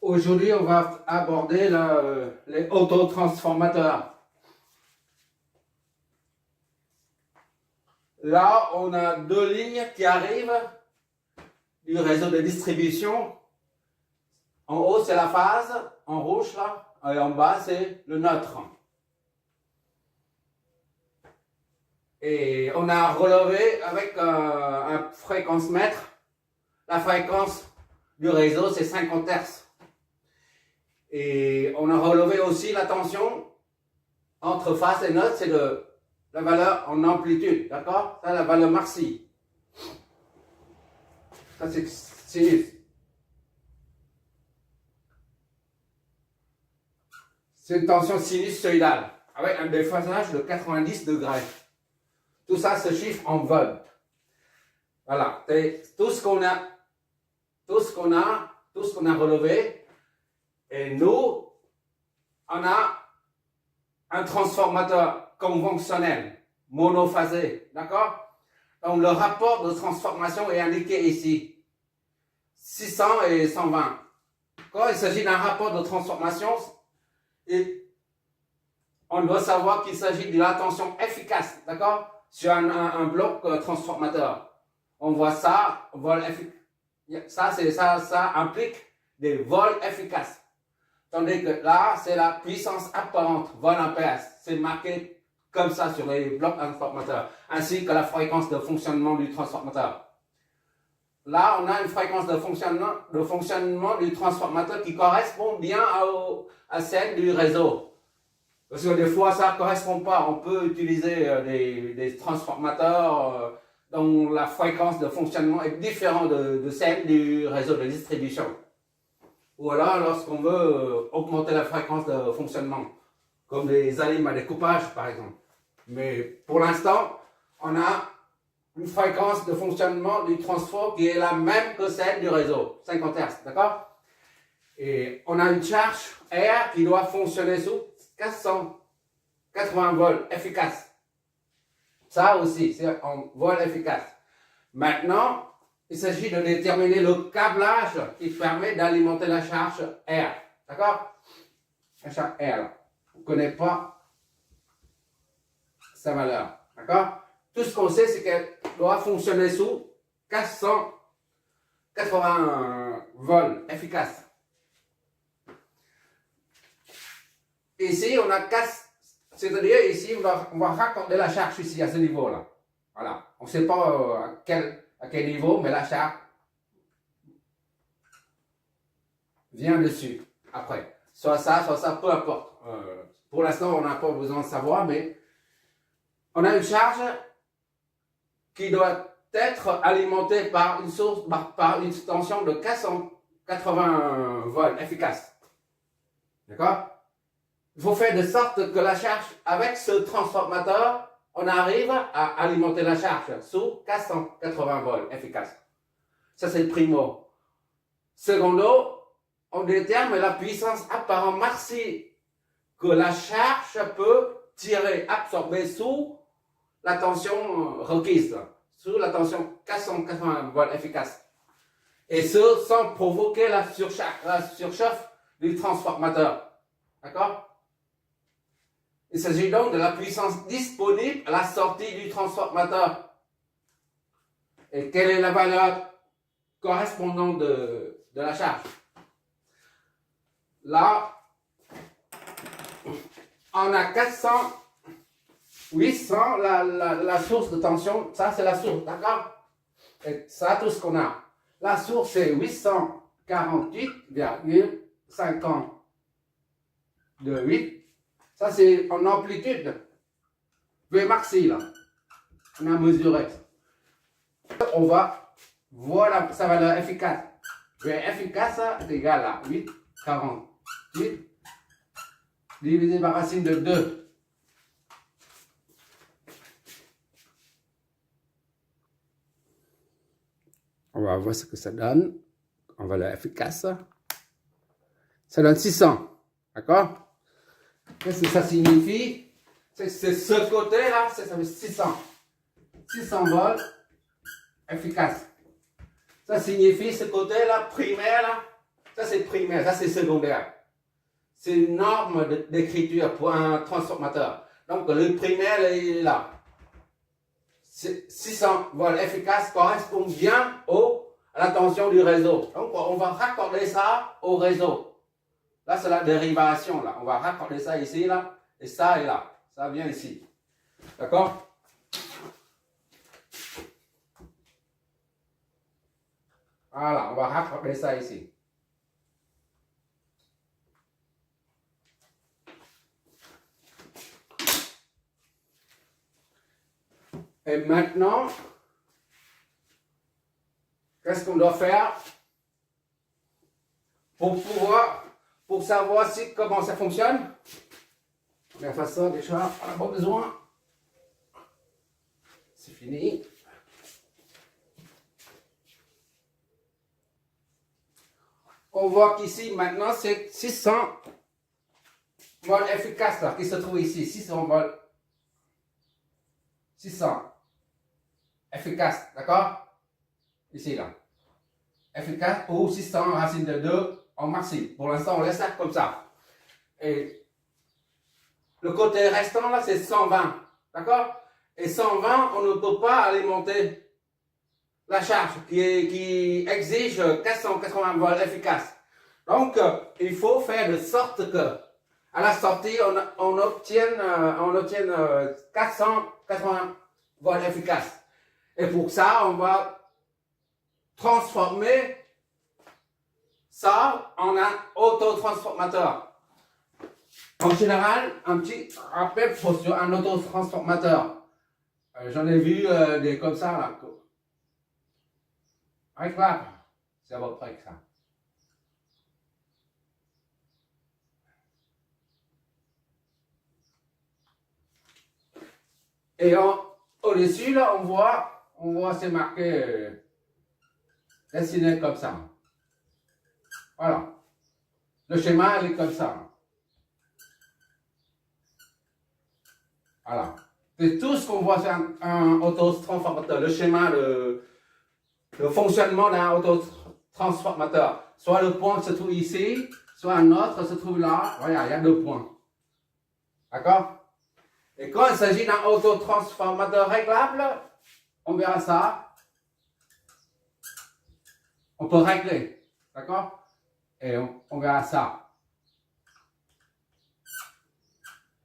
Aujourd'hui, on va aborder les autotransformateurs. Là, on a deux lignes qui arrivent du réseau de distribution. En haut, c'est la phase, en rouge là, et en bas, c'est le neutre. Et on a relevé avec un fréquence-mètre. La fréquence du réseau, c'est 50 Hz. Et on a relevé aussi la tension entre phase et neutre, c'est la valeur en amplitude, d'accord? Ça, la valeur maxi. Ça, c'est sinus. C'est une tension sinusoïdale avec un déphasage de 90 degrés. Tout ça se chiffre en volts. Voilà. Et tout ce qu'on a relevé. Et nous, on a un transformateur conventionnel, monophasé, d'accord? Donc le rapport de transformation est indiqué ici, 600 et 120. Quand il s'agit d'un rapport de transformation, on doit savoir qu'il s'agit de la tension efficace, d'accord? Sur un bloc transformateur. On voit ça, vol efficace. Ça implique des vols efficaces. Tandis que là, c'est la puissance apparente, vol ampères. C'est marqué comme ça sur les blocs transformateurs, ainsi que la fréquence de fonctionnement du transformateur. Là, on a une fréquence de fonctionnement du transformateur qui correspond bien à celle du réseau. Parce que des fois, ça ne correspond pas. On peut utiliser des transformateurs dont la fréquence de fonctionnement est différente de celle du réseau de distribution. Ou alors, lorsqu'on veut augmenter la fréquence de fonctionnement, comme les alimes à découpage, par exemple. Mais pour l'instant, on a une fréquence de fonctionnement du transfo qui est la même que celle du réseau, 50 Hz, d'accord? Et on a une charge R qui doit fonctionner sous 480 volts efficace. Ça aussi, c'est en vol efficace. Maintenant, il s'agit de déterminer le câblage qui permet d'alimenter la charge R. D'accord? La charge R. On ne connaît pas sa valeur. D'accord? Tout ce qu'on sait, c'est qu'elle doit fonctionner sous 480 volts efficace. Ici, on a 4, c'est-à-dire ici, on va raccorder la charge ici, à ce niveau-là. Voilà. On ne sait pas à quel niveau, mais la charge vient dessus, après. Soit ça, peu importe. Pour l'instant, on n'a pas besoin de savoir, mais on a une charge qui doit être alimentée par une source, par une tension de 480 volts efficace. D'accord? Il faut faire de sorte que la charge, avec ce transformateur, on arrive à alimenter la charge sous 480 volts efficace. Ça, c'est le primo. Secondo, on détermine la puissance apparente maxi que la charge peut tirer, absorber sous la tension requise, sous la tension 480 volts efficace. Et ce, sans provoquer la surchauffe du transformateur. D'accord? Il s'agit donc de la puissance disponible à la sortie du transformateur. Et quelle est la valeur correspondante de la charge? Là, on a 800, la source de tension, ça c'est la source, d'accord? Et ça, tout ce qu'on a. La source c'est 848,58. Ça, c'est en amplitude. V maxi, là. On a mesuré. On va voir sa valeur efficace. V efficace, c'est égal à 8,48 divisé par racine de 2. On va voir ce que ça donne en valeur efficace. Ça donne 600. D'accord? Qu'est-ce que ça signifie? C'est ce côté-là, ça fait 600. 600 volts efficace. Ça signifie ce côté-là, primaire, là, Ça c'est primaire, ça c'est secondaire. C'est une norme d'écriture pour un transformateur. Donc le primaire il est là. 600 volts efficaces correspond bien à la tension du réseau. Donc on va raccorder ça au réseau. Là c'est la dérivation là. On va raccorder ça ici là et là. Ça vient ici. D'accord? Voilà, on va raccorder ça ici. Et maintenant, qu'est-ce qu'on doit faire pour savoir comment ça fonctionne? On va faire ça déjà, on n'a pas besoin. C'est fini. On voit qu'ici, maintenant, c'est 600 volts efficaces là, qui se trouve ici. 600 volts. 600. Efficace, d'accord? Ici, là. Efficace ou 600 racine de 2 en maxi. Pour l'instant, on laisse ça comme ça. Et le côté restant, là, c'est 120. D'accord? Et 120, on ne peut pas alimenter la charge qui exige 480 volts efficaces. Donc, il faut faire de sorte que, à la sortie, on obtienne 480 volts efficaces. Et pour ça, on va transformer ça en un autotransformateur. En général, un petit rappel sur un autotransformateur. J'en ai vu des comme ça là. Avec là, c'est à peu près que ça. Et au-dessus, là, on voit c'est marqué dessiné comme ça. Voilà. Le schéma, il est comme ça. Voilà. C'est tout ce qu'on voit sur un autotransformateur. Le schéma, le fonctionnement d'un autotransformateur. Soit le point se trouve ici, soit un autre se trouve là. Voilà, il y a 2 points. D'accord? Et quand il s'agit d'un autotransformateur réglable, on verra ça. On peut régler. D'accord? Et on verra ça.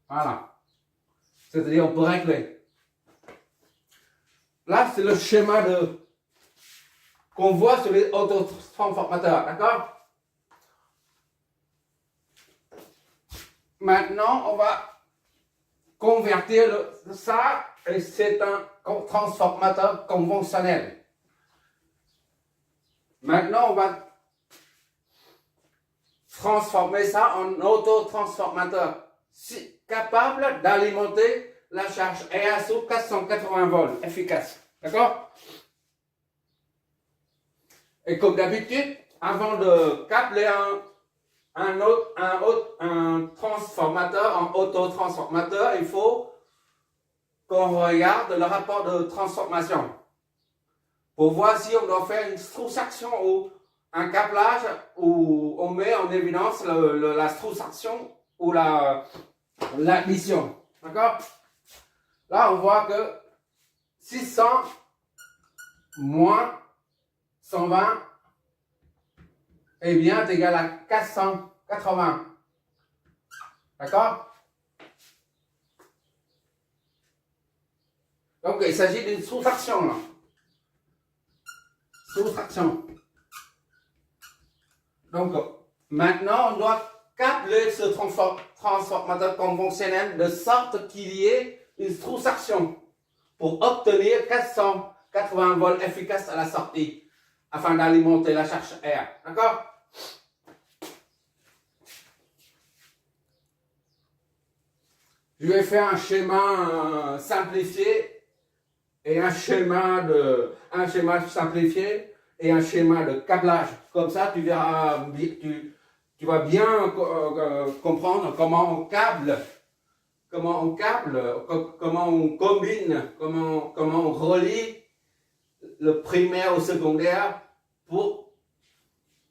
Voilà. C'est-à-dire, on peut régler. Là, c'est le schéma qu'on voit sur les autotransformateurs. D'accord? Maintenant, on va convertir ça, et c'est un transformateur conventionnel. Maintenant, on va transformer ça en autotransformateur capable d'alimenter la charge EASO 480 volts efficace. D'accord? Et comme d'habitude, avant de câbler un transformateur en autotransformateur, il faut qu'on regarde le rapport de transformation pour voir si on doit faire une soustraction ou un câblage où on met en évidence la soustraction ou l'addition. D'accord? Là, on voit que 600 moins 120 est bien égal à 480. D'accord? Donc, il s'agit d'une soustraction là. Soustraction. Donc, maintenant, on doit câbler ce transformateur conventionnel de sorte qu'il y ait une soustraction pour obtenir 480 volts efficaces à la sortie afin d'alimenter la charge R. D'accord? Je vais faire un schéma simplifié et un schéma simplifié et un schéma de câblage. Comme ça, tu verras, tu vas bien comprendre comment on câble, comment on combine, comment on relie le primaire au secondaire pour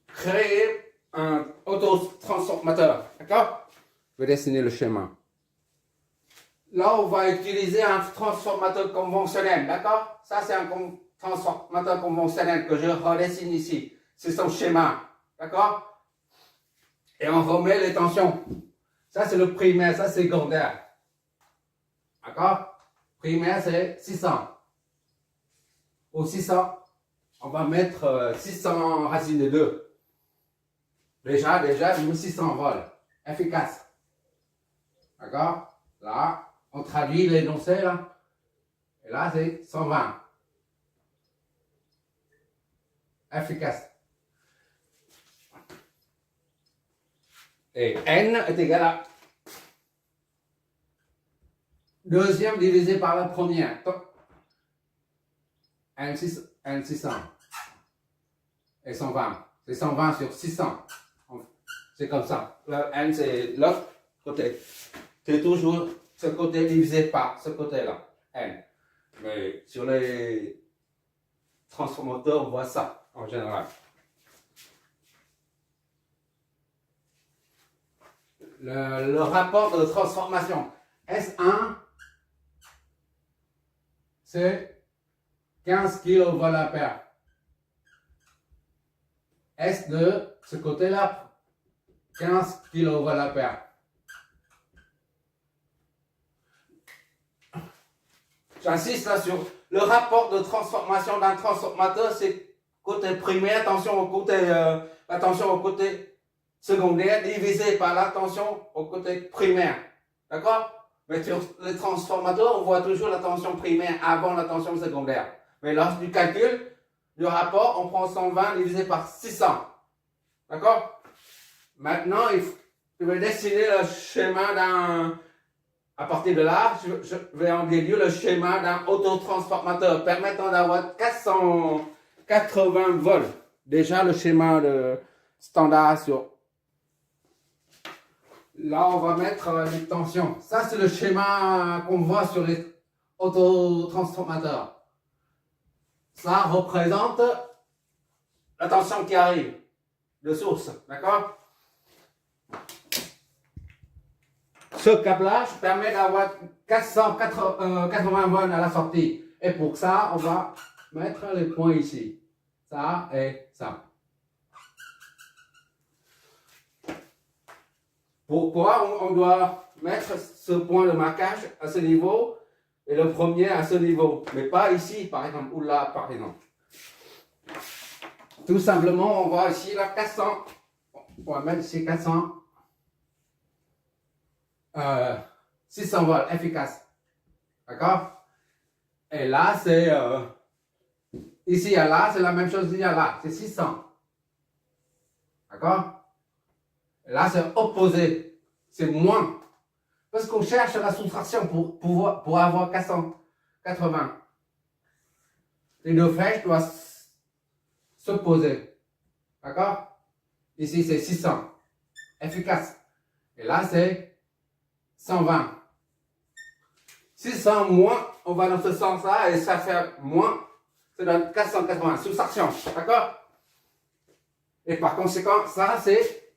créer un autotransformateur. D'accord? Je vais dessiner le schéma. Là, on va utiliser un transformateur conventionnel. D'accord? Ça, c'est un transformateur conventionnel que je redessine ici. C'est son schéma. D'accord? Et on remet les tensions. Ça, c'est le primaire. Ça, c'est secondaire. D'accord? Primaire, c'est 600. Au 600, on va mettre 600 racines de 2. Déjà, 1600 volts. Efficace. D'accord? Là, on traduit l'énoncé, là. Et là, c'est 120. Efficace. Et N est égal à deuxième divisé par la première. Donc, N600. Et 120. C'est 120 sur 600. C'est comme ça. Le N, c'est l'autre côté. C'est toujours ce côté divisé par ce côté-là. N. Mais sur les transformateurs, on voit ça en général. Le rapport de transformation. S1, c'est 15 kVA. S2, ce côté-là, 15 kVA. J'insiste là sur le rapport de transformation d'un transformateur, c'est côté primaire, attention au côté secondaire, divisé par la tension au côté primaire. D'accord? Mais sur les transformateurs, on voit toujours la tension primaire avant la tension secondaire. Mais lors du calcul, du rapport, on prend 120 divisé par 600. D'accord? Maintenant, je vais dessiner le schéma d'un... À partir de là, je vais en déduire le schéma d'un autotransformateur permettant d'avoir 480 volts. Déjà, le schéma de standard sur... Là, on va mettre les tensions. Ça, c'est le schéma qu'on voit sur les autotransformateurs. Ça représente la tension qui arrive de source. D'accord? Ce câblage permet d'avoir 480 volts à la sortie. Et pour ça, on va mettre les points ici. Ça et ça. Pourquoi on doit mettre ce point de marquage à ce niveau et le premier à ce niveau, mais pas ici par exemple, ou là par exemple. Tout simplement, on va ici là 400. On va mettre ici 400. 600 volts, efficace. D'accord? Et là, c'est... ici à là, c'est la même chose ici à là. C'est 600. D'accord? Et là, c'est opposé. C'est moins. Parce qu'on cherche la soustraction pour avoir 480. Les deux flèches doivent s'opposer. D'accord? Ici, c'est 600. Efficace. Et là, c'est 120. 600 moins, on va dans ce sens-là et ça fait moins. Ça donne 480, soustraction. D'accord? Et par conséquent, ça c'est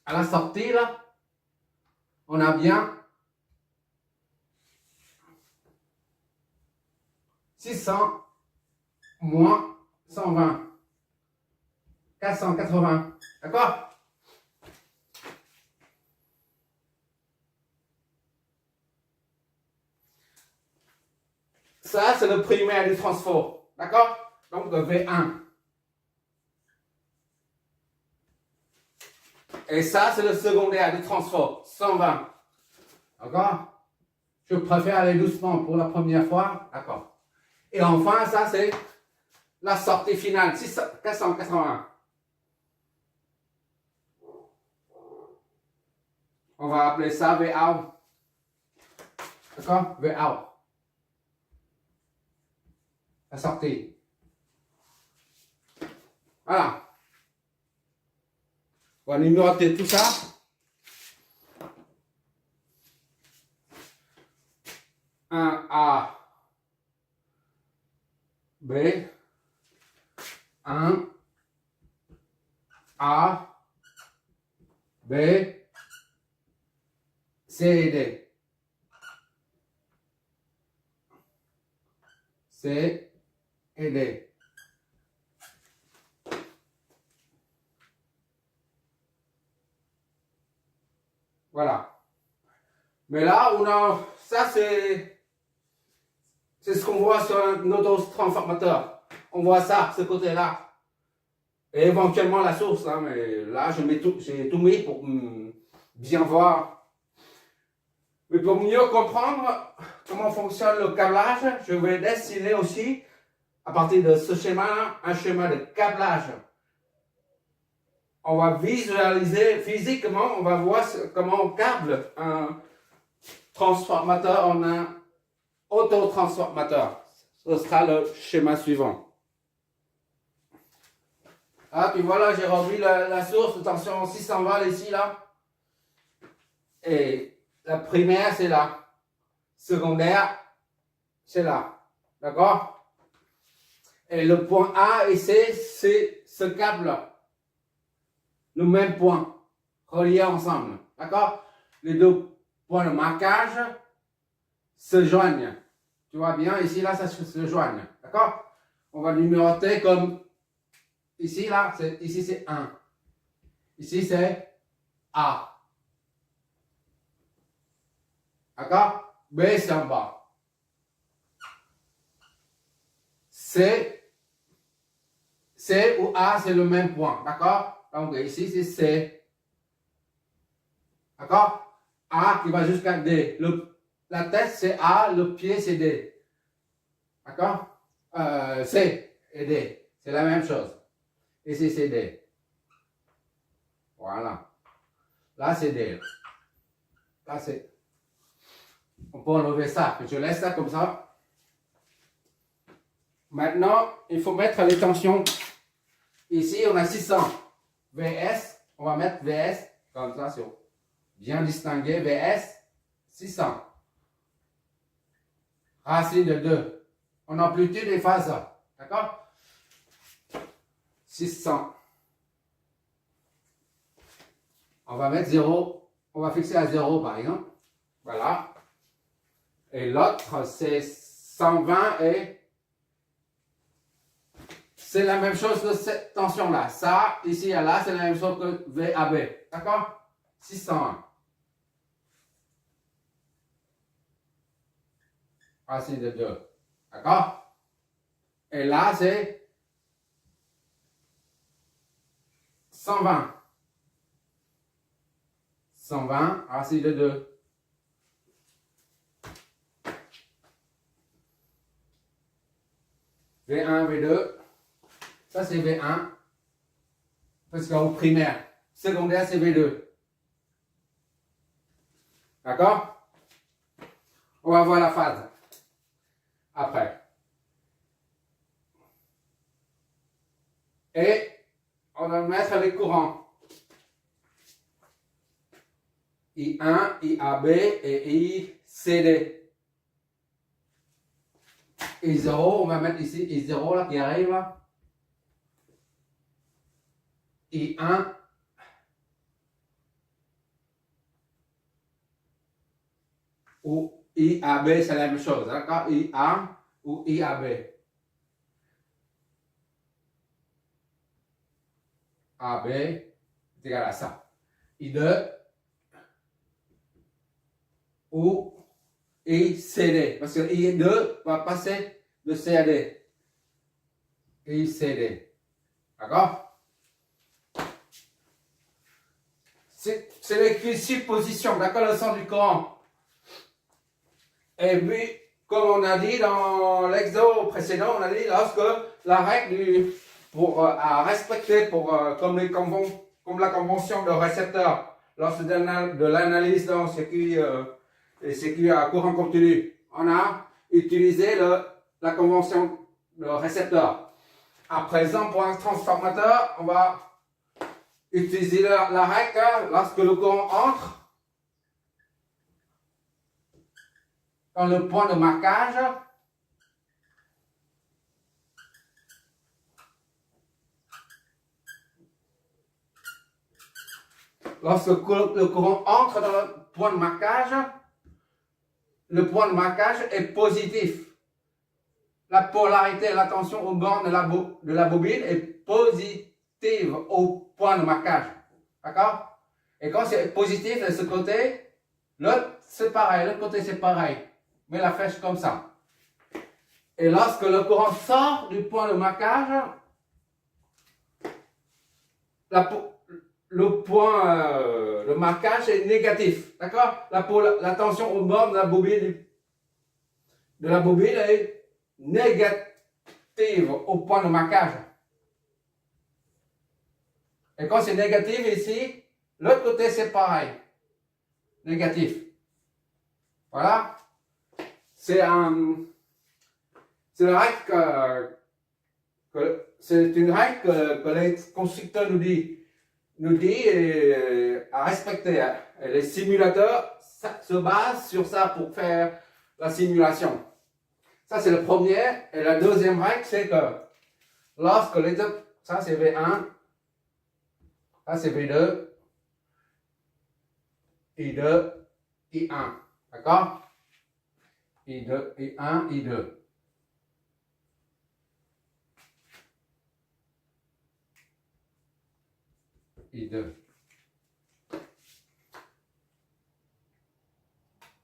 à la sortie là. On a bien 600 moins 120. 480. D'accord? Ça, c'est le primaire du transfert. D'accord? Donc, V1. Et ça, c'est le secondaire du transfert. 120. D'accord? Je préfère aller doucement pour la première fois. D'accord. Et enfin, ça, c'est la sortie finale. 480. On va appeler ça VOUT. D'accord? VOUT. La sortie. Voilà. On va numéroter tout ça. Un A, B, 1, A, B, C et D. C et D. Voilà. Mais là, on a, ça c'est ce qu'on voit sur un autotransformateur. On voit ça, ce côté-là. Et éventuellement la source, hein, mais là, j'ai tout mis pour bien voir. Mais pour mieux comprendre comment fonctionne le câblage, je vais dessiner aussi, à partir de ce schéma, un schéma de câblage. On va visualiser physiquement, on va voir comment on câble un transformateur en un autotransformateur. Ce sera le schéma suivant. Ah, puis voilà, j'ai revu la source de tension 600 volts ici, là. Et la primaire, c'est là. Secondaire, c'est là. D'accord? Et le point A et C, c'est ce câble-là. Le même point, relié ensemble. D'accord? Les deux points de marquage se joignent. Tu vois bien, ici, là, ça se joignent. D'accord? On va numéroter comme ici, là, ici c'est 1. Ici c'est A. D'accord? B c'est en bas. C ou A c'est le même point. D'accord? Donc ici c'est C. D'accord? A qui va jusqu'à D. La tête c'est A, le pied c'est D. D'accord? C et D. C'est la même chose. Ici c'est D. Voilà. Là c'est D. Là c'est... On peut enlever ça. Je laisse ça comme ça. Maintenant, il faut mettre les tensions. Ici, on a 600. VS, on va mettre VS comme ça, sur bien distingué. VS, 600. Racine de 2. En amplitude et phase. D'accord? 600. On va mettre 0. On va fixer à 0 par exemple. Voilà. Et l'autre, c'est 120 et c'est la même chose que cette tension-là. Ça, ici et là, c'est la même chose que VAB. D'accord? 601. Racine de 2. D'accord? Et là, c'est 120. 120, racine de 2. V1, V2. Ça, c'est V1. Parce qu'au primaire. Secondaire, c'est V2. D'accord? On va voir la phase. Après. Et on va mettre les courants. I1, IAB et ICD. I0, on va mettre ici I0 là qui arrive là. I1. Ou IAB, c'est la même chose. D'accord? IA ou IAB. AB est égal à ça. I2 ou ICD. Parce que I2 va passer de C à D. ICD. D'accord? C'est les suppositions. D'accord? Le sens du courant. Et puis, comme on a dit dans l'exo précédent, on a dit lorsque la règle à respecter comme la convention de récepteur, lors de l'analyse dans circuit à courant continu, on a utilisé la convention de récepteur. À présent, pour un transformateur, on va utiliser la règle lorsque le courant entre dans le point de marquage. lorsque le courant entre dans le point de marquage est positif. La polarité, la tension aux bornes de la bobine est positive au point de marquage. D'accord? Et quand c'est positif de ce côté, l'autre c'est pareil, l'autre côté c'est pareil. Mais la flèche comme ça. Et lorsque le courant sort du point de marquage, le point de marquage est négatif. D'accord? La tension aux bornes de la bobine est négative au point de marquage. Et quand c'est négatif ici, l'autre côté c'est pareil. Négatif. Voilà. C'est une règle que les constructeurs nous disent à respecter. Et les simulateurs se basent sur ça pour faire la simulation. Ça, c'est le premier. Et la deuxième règle, c'est que lorsque les deux, ça c'est V1, ça c'est V2, I2, I1. D'accord? I2, I1, I2. I2.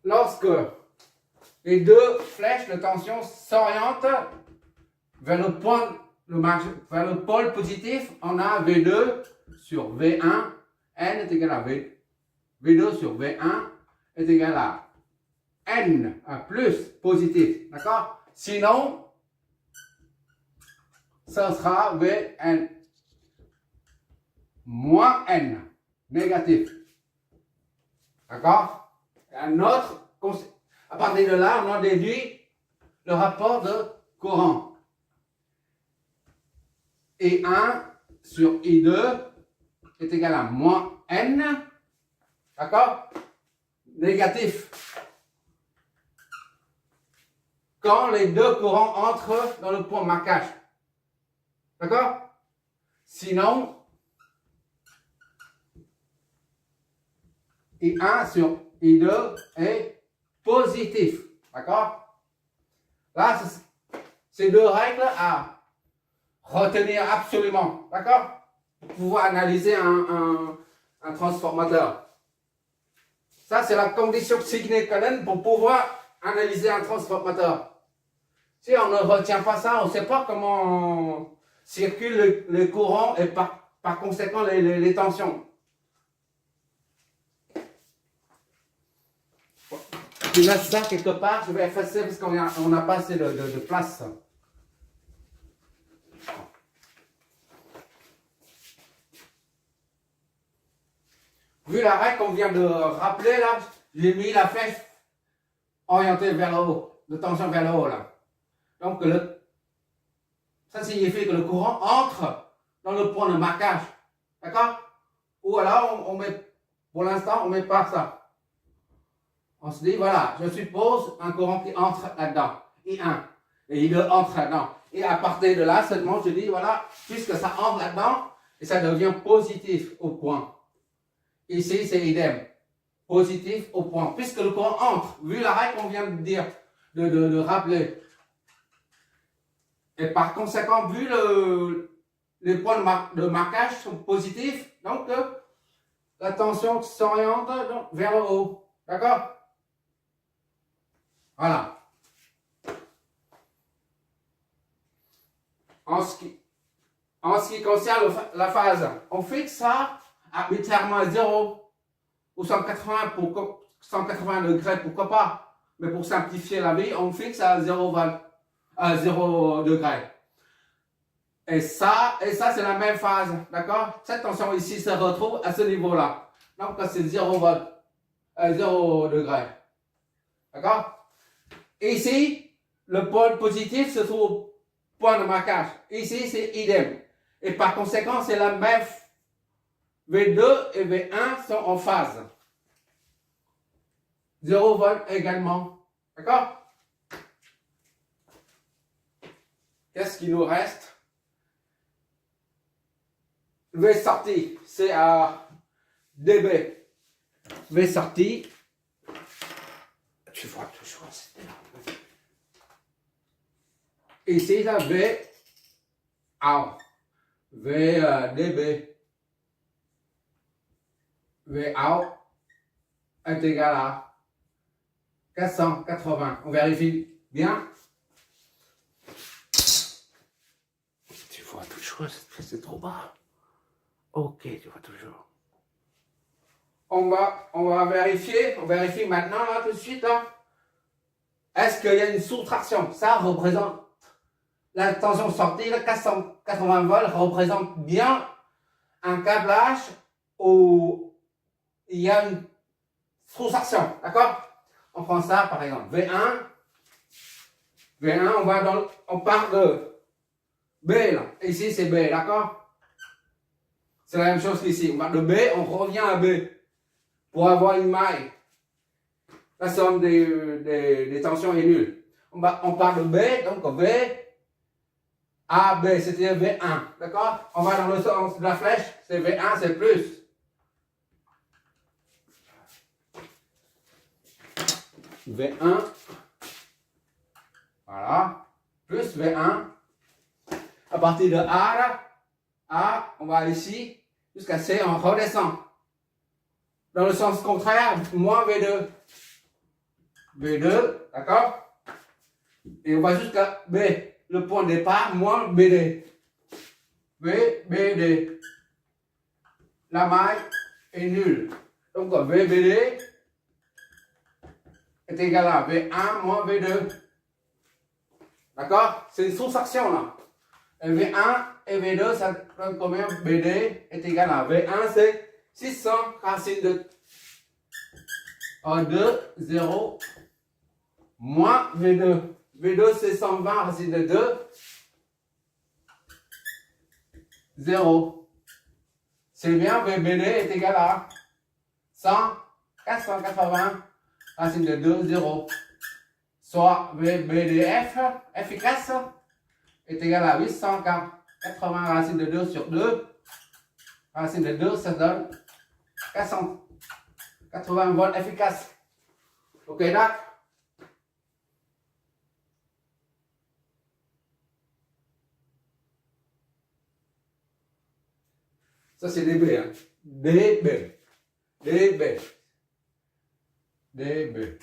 Lorsque les deux flèches de tension s'orientent vers vers le pôle positif, on a V2 sur V1, N est égal à V2 sur V1 est égal à N, un plus positif, d'accord? Sinon, ça sera Vn moins N, négatif, d'accord? Un autre, à partir de là, on a déduit le rapport de courant. I1 sur I2 est égal à moins N, d'accord? Négatif. Quand les deux courants entrent dans le point de marquage. D'accord? Sinon, I1 sur I2 est positif. D'accord? Là, c'est deux règles à retenir absolument. D'accord? Pour pouvoir analyser un transformateur. Ça, c'est la condition sine qua non pour pouvoir analyser un transformateur. Si on ne retient pas ça, on ne sait pas comment circulent le courant et par conséquent les tensions. Je laisse ça quelque part, je vais effacer parce qu'on n'a pas assez de place. Vu la règle qu'on vient de rappeler là, j'ai mis la flèche orientée vers le haut, de tension vers le haut là. Donc ça signifie que le courant entre dans le point de marquage. D'accord? Ou alors on met, pour l'instant on met pas ça. On se dit voilà, je suppose un courant qui entre là-dedans, I1, et I2 entre là-dedans. Et à partir de là seulement je dis voilà, puisque ça entre là-dedans, et ça devient positif au point. Ici c'est idem, positif au point, puisque le courant entre, vu la règle qu'on vient de dire, de rappeler. Et par conséquent, vu les points de marquage sont positifs, donc la tension s'oriente vers le haut. D'accord? Voilà. En ce qui concerne la phase, on fixe ça arbitrairement à 0 ou 180 degrés, pourquoi pas. Mais pour simplifier la vie, on fixe à 0 degrés. Et ça c'est la même phase, d'accord? Cette tension ici se retrouve à ce niveau-là. Donc c'est 0 degrés. D'accord? Ici, le pôle positif se trouve au point de marquage. Ici, c'est idem. Et par conséquent, c'est la même. V2 et V1 sont en phase. 0 volt également. D'accord? Qu'est-ce qui nous reste? V sortie, c'est à DB. V sorti. Tu vois toujours, c'était là. Ici, là, V out. V DB. V out est égal à 480. On vérifie bien. Tu vois toujours, c'est trop bas. Ok, tu vois toujours. On va vérifier. On vérifie maintenant, là, tout de suite, là. Est-ce qu'il y a une soustraction? Ça représente la tension sortie, le 480 volts représente bien un câblage où il y a une soustraction, d'accord? On prend ça par exemple, V1, on part de B là, ici c'est B, d'accord? C'est la même chose qu'ici, on part de B, on revient à B pour avoir une maille. La somme des tensions est nulle. On part de B, donc V, A, B, c'était V1, d'accord? On va dans le sens de la flèche, c'est V1, c'est plus. V1, voilà, plus V1. À partir de A, là, A, on va ici, jusqu'à C, on redescend. Dans le sens contraire, moins V2. V2, d'accord? Et on va jusqu'à B. Le point de départ, moins BD. VBD. La maille est nulle. Donc VBD est égal à V1 moins V2. D'accord? C'est une soustraction là. Et V1 et V2, ça donne combien? BD est égal à V1, c'est 600 racine de 2, 0, moins V2. V2, c'est 120 racine de 2, 0. C'est bien, VBD est égal à 100, 480 racine de 2, 0. Soit VBDF, efficace, est égal à 880 racine de 2 sur 2. Racine de 2, ça donne 480 volts efficace. Ok, là? Ça, c'est DB. Hein. DB. DB. DB.